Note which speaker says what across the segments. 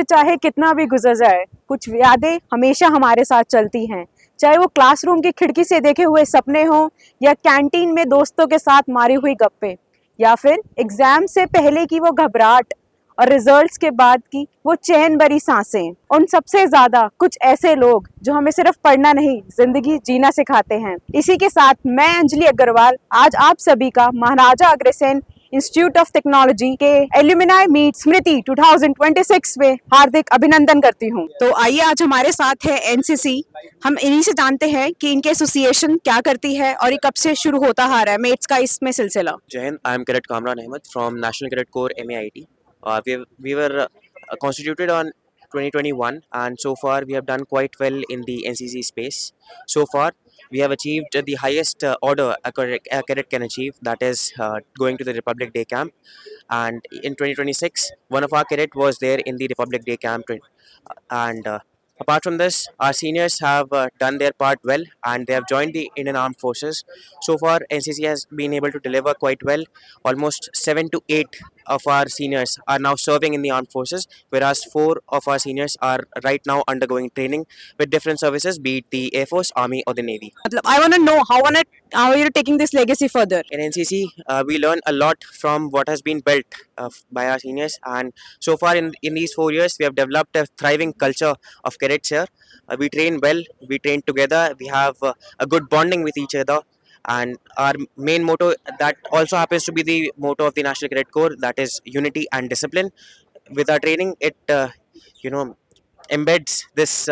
Speaker 1: वक्त चाहे कितना भी गुजर जाए, कुछ यादें हमेशा हमारे साथ चलती हैं, चाहे वो क्लासरूम की खिड़की से देखे हुए सपने हों या कैंटीन में दोस्तों के साथ मारी हुई गप्पे, या फिर एग्जाम से पहले की वो घबराहट और रिजल्ट्स के बाद की वो चैन भरी सांसें। उन सबसे ज्यादा कुछ ऐसे लोग जो हमें सिर्फ पढ़ना नहीं, जिंदगी जीना सिखाते हैं। इसी के साथ मैं अंजलि अग्रवाल आज आप सभी का महाराजा अग्रसेन इंस्टीट्यूट ऑफ टेक्नोलॉजी के एल्यूमिनाई मीट स्मृति 2026 में हार्दिक अभिनंदन करती हूँ। तो आइए, आज हमारे साथ है एनसीसी। हम इन्हीं से जानते हैं कि इनके एसोसिएशन क्या करती है और ये कब से शुरू होता आ रहा है मेट्स का इसमें सिलसिला।
Speaker 2: Jai Hind, I am Cadet Kamran Ahmed from National Cadet Corps MAIT. We were constituted on 2021, and so far we have done quite well in the NCC space. So far, we have achieved the highest order a cadet can achieve, that is going to the Republic Day camp. And in 2026, one of our cadet was there in the Republic Day camp, and apart from this, our seniors have done their part well, and they have joined the Indian Armed Forces. So far, NCC has been able to deliver quite well. Almost 7 to 8 of our seniors are now serving in the armed forces, whereas 4 of our seniors are right now undergoing training with different services, be it the Air Force, Army, or the Navy.
Speaker 1: I want to know how you're taking this legacy further.
Speaker 2: In NCC, we learn a lot from what has been built by our seniors, and so far in these 4 years, we have developed a thriving culture of cadets here. We train well, we train together, we have a good bonding with each other, and our main motto that also happens to be the motto of the National Cadet Corps, that is unity and discipline. With our training, it embeds this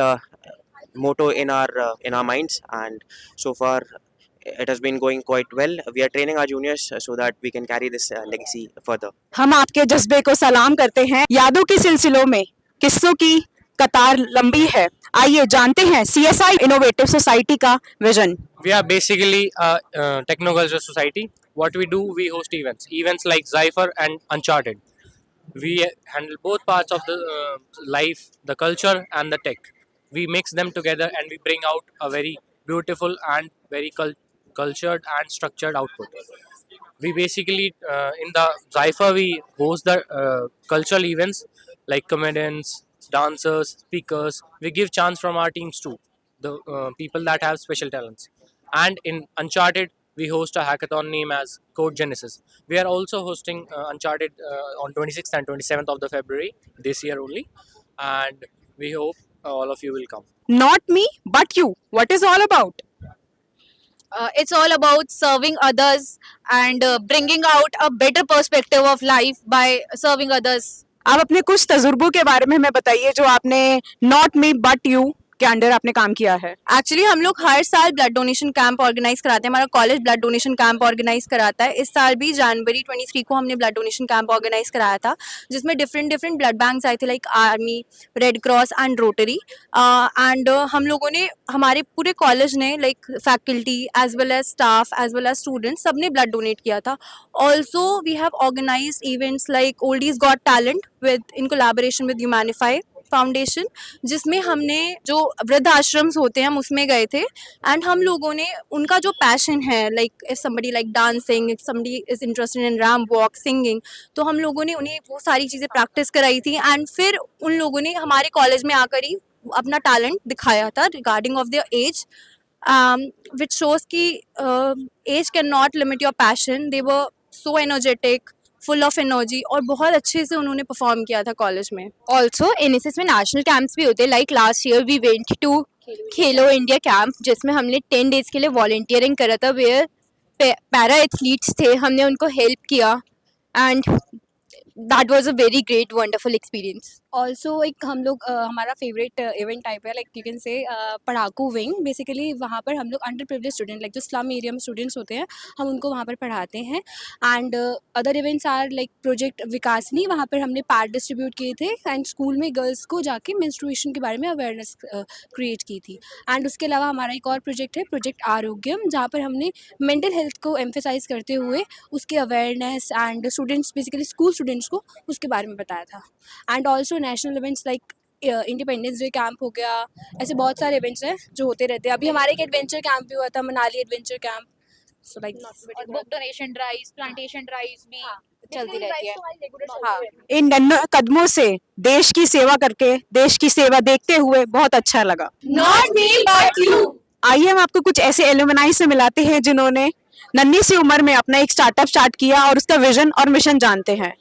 Speaker 2: motto in our minds, and so far it has been going quite well. We are training our juniors so that we can carry this legacy further.
Speaker 1: हम आपके जज्बे को सलाम करते हैं। यादों के सिलसिलों में किस्सों की कतार लंबी है। आइए जानते हैं CSI इनोवेटिव सोसाइटी का vision.
Speaker 3: We are basically a techno-culture society. What we do, we host events like Zypher and Uncharted. We handle both parts of the life, the culture and the tech. We mix them together and we bring out a very beautiful and very cultured and structured output. We basically, in the Zypher, we host the cultural events like comedians, dancers, speakers. We give chance from our teams too, the people that have special talents. And in Uncharted, we host a hackathon named as Code Genesis. We are also hosting Uncharted on 26th and 27th of the February this year only, and we hope all of you will come.
Speaker 1: Not me, but you. What is all about?
Speaker 4: It's all about serving others and bringing out a better perspective of life by serving others.
Speaker 1: आप अपने कुछ तजुर्बों के बारे में हमें बताइए जो आपने नॉट मी बट यू के अंडर आपने काम किया है।
Speaker 4: एक्चुअली हम लोग हर साल ब्लड डोनेशन कैंप ऑर्गेनाइज कराते हैं। हमारा college blood donation camp organize कराता है। इस साल भी जनवरी 23 को हमने ब्लड डोनेशन कैंप ऑर्गेनाइज कराया था, जिसमें डिफरेंट ब्लड बैंक्स आए थे, like army, red cross and rotary. And हम लोगों ने, हमारे पूरे कॉलेज ने, like faculty as well as staff as well as students, सबने ब्लड डोनेट किया था। Also we have organise events like oldies got talent with in collaboration with Humanify foundation, जिसमें हमने जो वृद्ध आश्रम्स होते हैं हम उसमें गए थे। एंड हम लोगों ने उनका जो पैशन है, like if somebody like dancing, if somebody is interested in ramp walk, singing, तो हम लोगों ने उन्हें वो सारी चीज़ें प्रैक्टिस कराई थी। एंड फिर उन लोगों ने हमारे कॉलेज में आकर ही अपना टैलेंट दिखाया था regarding of their age, which shows की age can not limit your passion. They were so energetic, full of energy, और बहुत अच्छे से उन्होंने परफॉर्म किया था कॉलेज में।
Speaker 5: ऑल्सो एनएसएस में नेशनल कैंप्स भी होते हैं। Like last year we went to Khelo India camp, जिसमें हमने 10 डेज के लिए वॉलंटियरिंग करा था, वेयर पैरा एथलीट्स थे, हमने उनको हेल्प किया, and that was a very great wonderful experience.
Speaker 6: Also एक हम लोग हमारा फेवरेट इवेंट टाइप है, लाइक यू कैन से पढ़ाकू विंग। बेसिकली वहाँ पर हम लोग अंडर प्रिविलेज स्टूडेंट, लाइक जो स्लम एरिया में स्टूडेंट्स होते हैं, हम उनको वहाँ पर पढ़ाते हैं। And other events are like project Vikasini, वहाँ पर हमने पैड डिस्ट्रीब्यूट किए थे एंड स्कूल में गर्ल्स को जाके मेंस्ट्रुएशन के बारे में अवेयरनेस क्रिएट की थी। एंड उसके अलावा हमारा एक और प्रोजेक्ट है, प्रोजेक्ट आरोग्यम, जहाँ पर हमने मेंटल हेल्थ को एम्फेसाइज करते हुए उसके awareness and students, basically school students को उसके बारे में बताया था। And also national events like independence day camp हो गया, ऐसे बहुत सारे इवेंट्स हैं जो होते रहते हैं। अभी हमारे एक एडवेंचर कैंप भी हुआ था, Manali adventure camp. So like
Speaker 7: book donation drives, plantation drives भी
Speaker 6: चलती रहती है।
Speaker 1: हाँ, इन नन्हे कदमों से देश की सेवा करके, देश की सेवा देखते हुए बहुत अच्छा लगा।
Speaker 6: Not me but you.
Speaker 1: आइए हम आपको कुछ ऐसे एलुमनाई से मिलाते हैं जिन्होंने नन्ही सी उम्र में अपना एक स्टार्टअप स्टार्ट किया और उसका विजन और मिशन जानते हैं।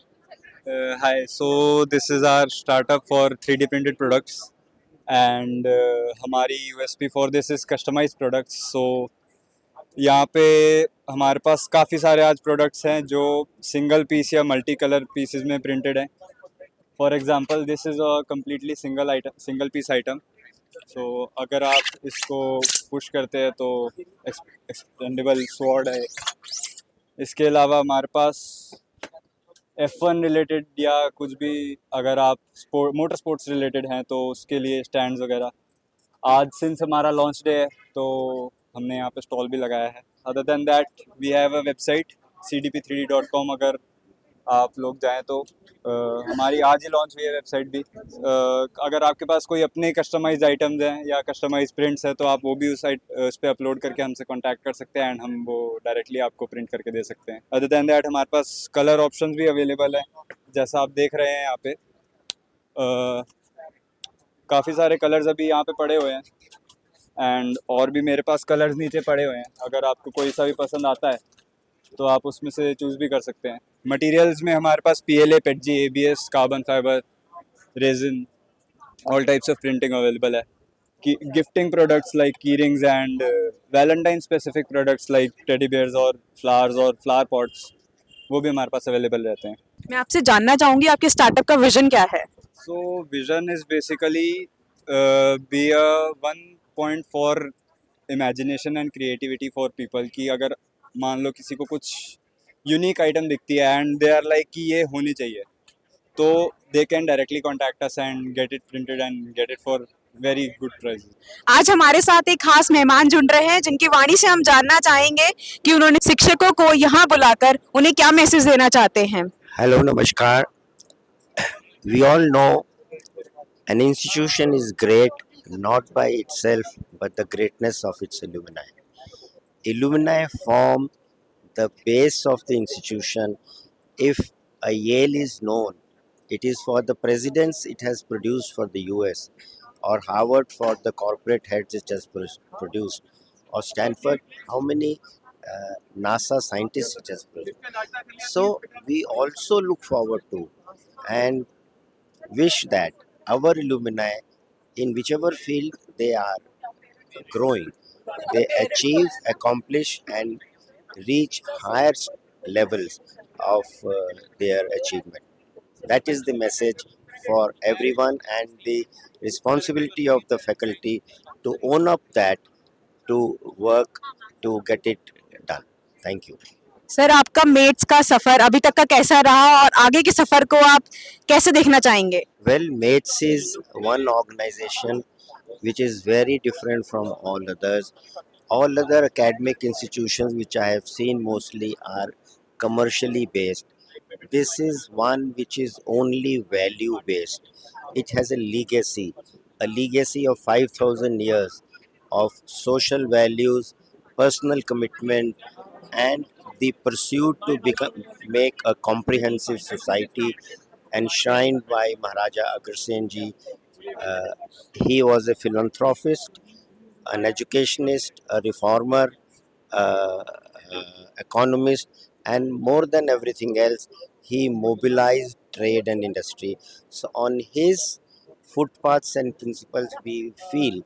Speaker 7: Hi, so this is our startup for 3D printed products and हमारी USP for this is customized products. So यहाँ पे हमारे पास काफ़ी सारे आज प्रोडक्ट्स हैं जो सिंगल पीस या मल्टी कलर पीसेस में प्रिंटेड हैं। For example this is a completely single piece item. So अगर आप इसको पुश करते हैं तो एक्सपेंडेबल स्वॉर्ड है। इसके अलावा हमारे पास F1 रिलेटेड या कुछ भी अगर आप मोटर स्पोर्ट्स रिलेटेड हैं तो उसके लिए स्टैंड्स वगैरह। आज सिंस हमारा लॉन्च डे है तो हमने यहाँ पे स्टॉल भी लगाया है। Other than that we have a website cdp3d.com। अगर आप लोग जाएं तो हमारी आज ही लॉन्च हुई है वेबसाइट भी। अगर आपके पास कोई अपने कस्टमाइज्ड आइटम्स हैं या कस्टमाइज्ड प्रिंट्स हैं तो आप वो भी उस पर अपलोड करके हमसे कांटेक्ट कर सकते हैं एंड हम वो डायरेक्टली आपको प्रिंट करके दे सकते हैं। अदर देन दैट हमारे पास कलर ऑप्शंस भी अवेलेबल हैं, जैसा आप देख रहे हैं यहाँ पे। काफ़ी सारे कलर्स अभी यहाँ पे पड़े हुए हैं एंड और भी मेरे पास कलर्स नीचे पड़े हुए हैं। अगर आपको कोई सा भी पसंद आता है तो आप उसमें से चूज़ भी कर सकते हैं। मटेरियल्स में हमारे पास PLA, PETG, ABS, carbon fibre, resin, all types of printing available है। Gifting products like key rings and valentine specific products like teddy bears और फ्लावर पॉट्स वो भी हमारे पास अवेलेबल रहते हैं।
Speaker 1: मैं आपसे जानना चाहूंगी आपके स्टार्टअप का विजन क्या है?
Speaker 7: So vision is basically be a one point for imagination and creativity for people। कि अगर मान लो किसी को कुछ यूनिक आइटम दिखती है एंड दे आर लाइक कि ये होनी चाहिए तो they can directly contact us and get it printed and get it for very good price.
Speaker 1: आज हमारे साथ एक खास मेहमान जुड़ रहे हैं जिनकी वाणी से हम जानना चाहेंगे कि उन्होंने शिक्षकों को यहाँ बुलाकर उन्हें क्या मैसेज देना चाहते हैं।
Speaker 8: Hello, Namaskar. We all know an institution is great not by itself but the greatness of its alumni. Alumni form the base of the institution. If a Yale is known, it is for the presidents it has produced for the US, or Harvard for the corporate heads it has produced, or Stanford, how many NASA scientists it has produced. So we also look forward to and wish that our alumni, in whichever field they are growing, they achieve, accomplish and reach higher levels of their achievement. That is the message for everyone and the responsibility of the faculty to own up that, to work to get it done. Thank you.
Speaker 1: Sir, आपका mats का सफर अभी तक का कैसा रहा और आगे के सफर को आप कैसे देखना चाहेंगे?
Speaker 8: Well, MATES is one organization which is very different from all others. All other academic institutions which I have seen mostly are commercially based. This is one which is only value based. It has a legacy of 5,000 years of social values, personal commitment, and the pursuit to make a comprehensive society enshrined by Maharaja Agrasen Ji. He was a philanthropist, an educationist, a reformer, economist, and more than everything else, he mobilized trade and industry. So on his footpaths and principles, we feel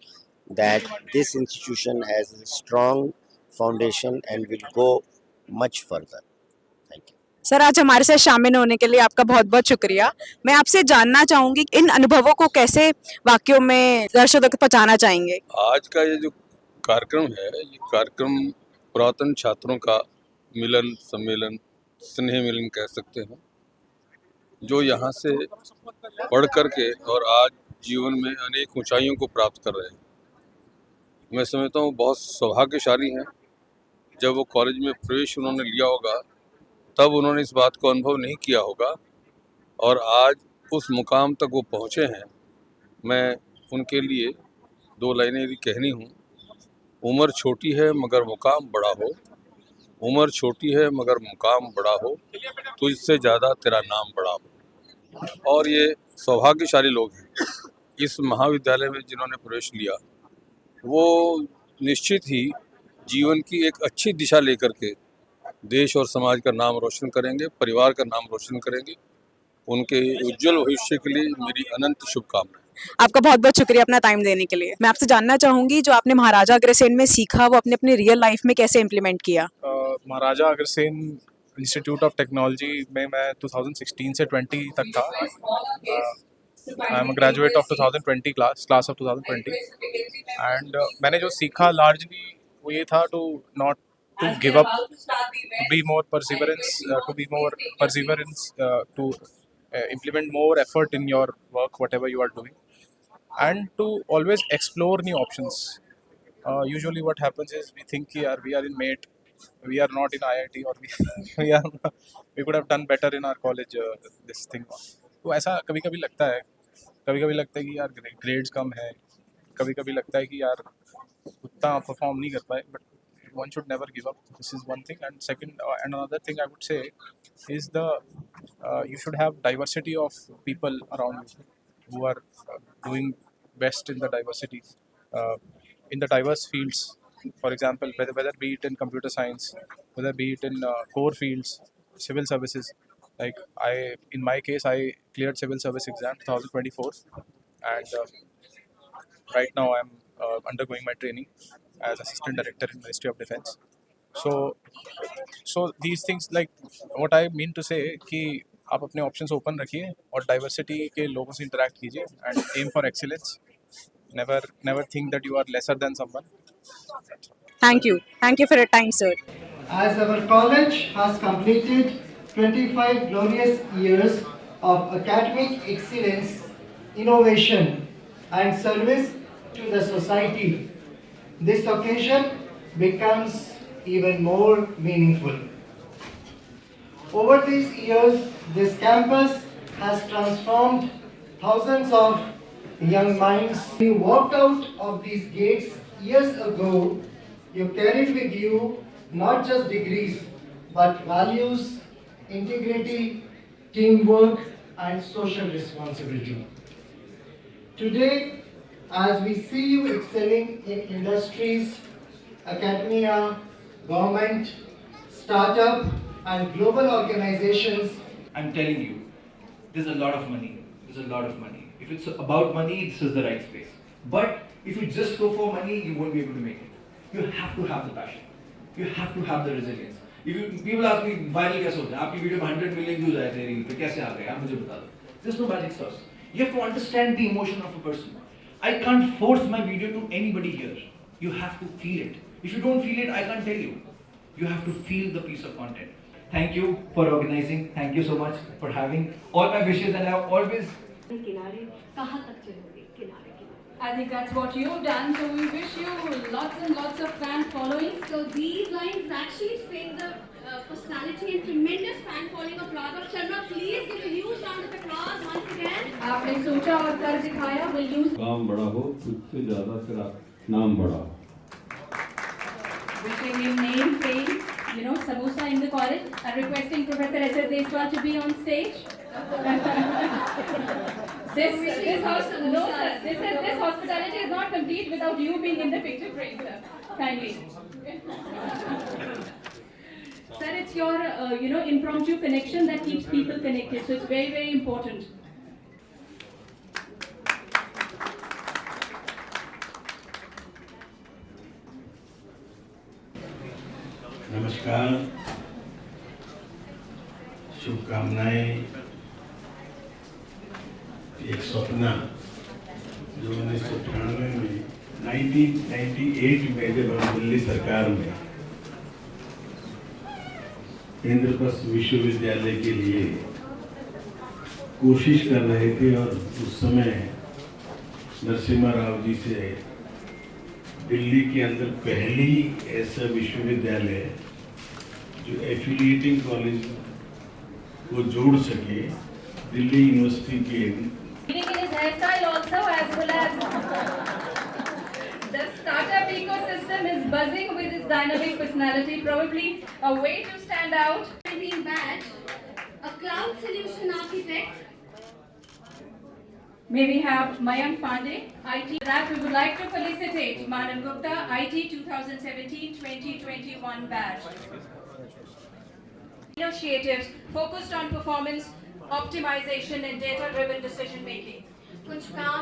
Speaker 8: that this institution has a strong foundation and will go much further. Thank you.
Speaker 1: Sir, आज हमारे साथ शामिल होने के लिए आपका बहुत बहुत शुक्रिया। मैं आपसे जानना चाहूंगी इन अनुभवों को कैसे वाक्यों में दर्शकों तक पहुंचाना चाहेंगे?
Speaker 9: आज का ये जो कार्यक्रम है, ये कार्यक्रम पुरातन छात्रों का मिलन सम्मेलन, स्नेह मिलन कह सकते हैं, जो यहाँ से पढ़ करके और आज जीवन में अनेक ऊंचाइयों को प्राप्त कर रहे हैं। मैं समझता हूँ बहुत सौभाग्यशाली हैं। जब वो कॉलेज में प्रवेश उन्होंने लिया होगा तब उन्होंने इस बात को अनुभव नहीं किया होगा और आज उस मुकाम तक वो पहुँचे हैं। मैं उनके लिए दो लाइनें भी कहनी हूँ। उम्र छोटी है मगर मुकाम बड़ा हो, उम्र छोटी है मगर मुकाम बड़ा हो, तुझसे ज़्यादा तेरा नाम बड़ा हो। और ये सौभाग्यशाली लोग हैं इस महाविद्यालय में जिन्होंने प्रवेश लिया, वो निश्चित ही जीवन की एक अच्छी दिशा लेकर के देश और समाज का नाम रोशन करेंगे, परिवार का नाम रोशन करेंगे। उनके उज्जवल भविष्य के लिए मेरी अनंत शुभकामनाएं।
Speaker 1: आपका बहुत बहुत शुक्रिया अपना टाइम देने के लिए। मैं आपसे जानना चाहूंगी जो आपने महाराजा अग्रसेन में सीखा वो अपने अपने रियल लाइफ में कैसे इम्प्लीमेंट किया?
Speaker 10: Maharaja Agrasen institute of technology में मैं 2016 से 20 तक था। I am graduate of 2020 class of 2020 and मैंने जो सीखा लार्जली वो ये था to not to give up, to be more perseverance, to implement more effort in your work whatever you are doing, and to always explore new options. Usually what happens is we think we are in MATE, we are not in IIT, or we could have done better in our college, this thing. तो ऐसा कभी कभी लगता है कि यार grades कम है, कभी कभी लगता है कि यार उतना परफॉर्म नहीं कर पाए, but one should never give up. This is one thing, and second, and another thing I would say is you should have diversity of people around you who are doing best in the diversity, in the diverse fields. For example, whether be it in computer science, whether be it in core fields, civil services. Like in my case, I cleared civil service exam 2024, and right now I'm undergoing my training as assistant director in Ministry of Defence. So these things, like what I mean to say कि आप अपने options open रखिए और diversity के लोगों से interact कीजिए and aim for excellence. Never think that you are lesser than someone.
Speaker 1: Thank you for your time, sir.
Speaker 11: As our college has completed 25 glorious years of academic excellence, innovation and service to the society, this occasion becomes even more meaningful. Over these years, this campus has transformed thousands of young minds. When you walked out of these gates years ago, you carried with you not just degrees, but values, integrity, teamwork, and social responsibility. Today, as we see you excelling in industries, academia, government, startup, and global organizations,
Speaker 12: I'm telling you, there's a lot of money. If it's about money, this is the right space. But if you just go for money, you won't be able to make it. You have to have the passion. You have to have the resilience. People ask me, viral कैसे होता है? आपकी video में 100 million views आए थे reel पे, कैसे आ गए? आप मुझे बता दो. There's no magic sauce. You have to understand the emotion of a person. I can't force my video to anybody here. You have to feel it. If you don't feel it, I can't tell you. You have to feel the piece of content. Thank you for organizing. Thank you so much for having all my wishes, and I've always.
Speaker 6: I think that's what you've done, so we wish you lots and lots of fan following.
Speaker 13: So these lines actually explain the personality and tremendous fan following of Raghav Sharma. Please give a huge round of applause once again.
Speaker 6: आपने सोचा और कर दिखाया. Will use.
Speaker 9: काम बड़ा हो, तुझसे ज़्यादा तेरा नाम बड़ा हो।
Speaker 6: Wishing him name, fame, samosa in the college, and requesting Professor S.S. Deswal to be on stage. This hospitality is not complete without you being in the picture frame, sir. Kindly. Sir, it's your impromptu connection that keeps people connected, so it's very, very important.
Speaker 14: नमस्कार, शुभकामनाएं। एक सपना जो 1998 में 1998 में जब हम दिल्ली सरकार में इंद्रप्रस्थ विश्वविद्यालय के लिए कोशिश कर रहे थे, और उस समय नरसिम्हा राव जी से दिल्ली के अंदर पहली ऐसा विश्वविद्यालय जो एफिलिएटिंग कॉलेज को जोड़ सके, दिल्ली यूनिवर्सिटी के
Speaker 6: In his hairstyle also, as well as the startup ecosystem
Speaker 13: system is buzzing with its dynamic personality, probably a way to stand out. Batch, a cloud solution architect. May we have Mayank Pandey, IT. That we would like to felicitate Madam Gupta, IT 2017-2021 batch. Initiatives focused on performance optimization and data-driven decision making. कुछ काम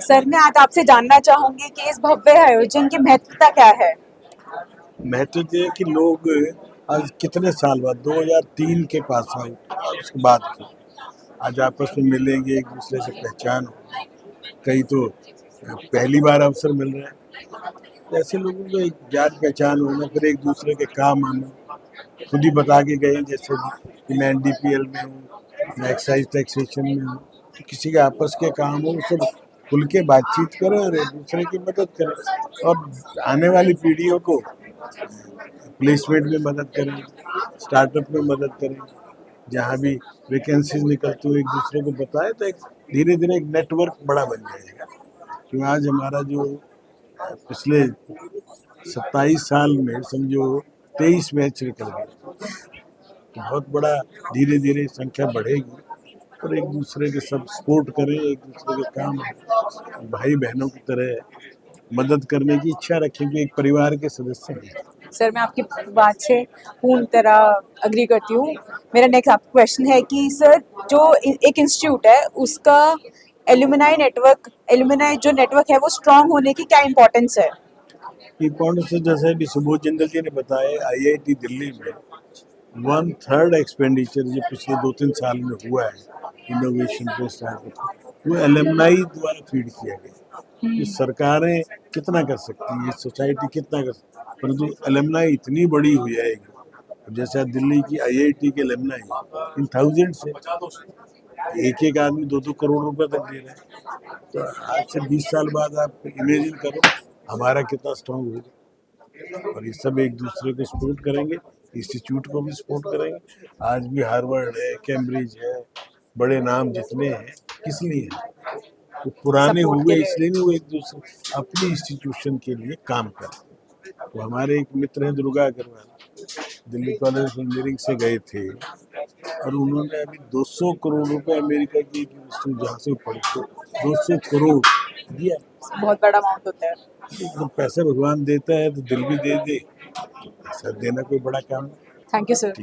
Speaker 1: sir, मैं आज आपसे जानना चाहूंगी कि इस भव्य आयोजन की महत्वता क्या है।
Speaker 14: महत्व ये है कि लोग आज कितने साल बाद 2003 के पास आउट उसके बाद के आज आपस में मिलेंगे, एक दूसरे से पहचान हो, कई तो पहली बार अवसर मिल रहा है। ऐसे लोगों को एक जान पहचान होना, फिर एक दूसरे के काम आना। खुद ही बता के गए जैसे कि मैं NDPL में हूँ, मैं एक्साइज टैक्सेशन में हूँ, तो किसी के आपस के काम हो सब खुल के बातचीत करें और एक दूसरे की मदद करें और आने वाली पीढ़ियों को प्लेसमेंट में मदद करें, स्टार्टअप में मदद करें, जहाँ भी वैकेंसीज निकलती हो एक दूसरे को बताएं, तो एक धीरे धीरे एक नेटवर्क बड़ा बन जाएगा। क्योंकि आज हमारा जो पिछले 27 साल में समझो 23 बैच निकल गए, तो बहुत बड़ा धीरे धीरे संख्या बढ़ेगी और एक दूसरे के सब सपोर्ट करें, एक दूसरे के काम भाई बहनों की तरह मदद करने की इच्छा रखेंगे, एक परिवार के सदस्य हैं।
Speaker 1: सर, मैं आपकी बात से पूर्ण तरह अग्री करती हूँ। मेरा नेक्स्ट आपका क्वेश्चन है कि सर, जो एक इंस्टीट्यूट है उसका एलुमनाई जो नेटवर्क है वो स्ट्रांग होने की क्या इम्पोर्टेंस है?
Speaker 14: इम्पोर्टेंस जैसे भी सुबोध जिंदल जी ने बताया, IIT दिल्ली में 1/3 एक्सपेंडिचर जो पिछले 2-3 साल में हुआ है इनोवेशन पे स्टार्टअप, वो एलुमनाई द्वारा फीड किया गया। तो सरकारें कितना कर सकती हैं, सोसाइटी कितना कर सकती है, परंतु एलुमनाई इतनी बड़ी हो जाएगी। अब जैसे दिल्ली की IIT के एलुमनाई इन थाउजेंड्स है, एक आदमी 2-2 करोड़ रुपए तक दे रहा है। तो आज से 20 साल बाद आप इमेजिन करो हमारा कितना स्ट्रॉन्ग होगा। और ये सब एक दूसरे को सपोर्ट करेंगे, इंस्टीट्यूट को भी सपोर्ट करेंगे। आज भी हार्वर्ड है, कैम्ब्रिज है, बड़े नाम जितने हैं किस लिए हैं? वो पुराने हुए इसलिए नहीं, वो एक दूसरे अपनी इंस्टीट्यूशन के लिए काम करते। तो हमारे एक मित्र हैं Durga Agarwal, Delhi college of engineering से गए थे और उन्होंने अभी 200 करोड़ रुपए अमेरिका की यूनिवर्सिटी जहाँ से पढ़ते 200 करोड़ दिया।
Speaker 1: बहुत बड़ा अमाउंट होता है।
Speaker 14: तो पैसा भगवान देता है तो दिल भी दे दे, पैसा देना कोई बड़ा काम है।
Speaker 1: Thank you sir.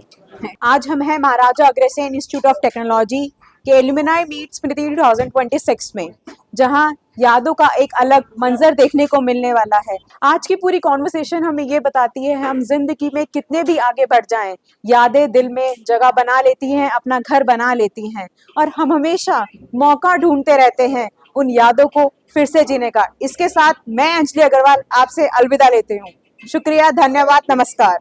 Speaker 1: आज हम हैं महाराजा अग्रसेन इंस्टीट्यूट ऑफ टेक्नोलॉजी के एलुमनाई मीट स्मृति 2026 में, जहां यादों का एक अलग मंजर देखने को मिलने वाला है। आज की पूरी कॉन्वर्सेशन हमें ये बताती है हम जिंदगी में कितने भी आगे बढ़ जाएं, यादें दिल में जगह बना लेती हैं, अपना घर बना लेती हैं और हम हमेशा मौका ढूंढते रहते हैं उन यादों को फिर से जीने का। इसके साथ मैं अंजलि अग्रवाल आपसे अलविदा लेती हूँ। शुक्रिया, धन्यवाद, नमस्कार।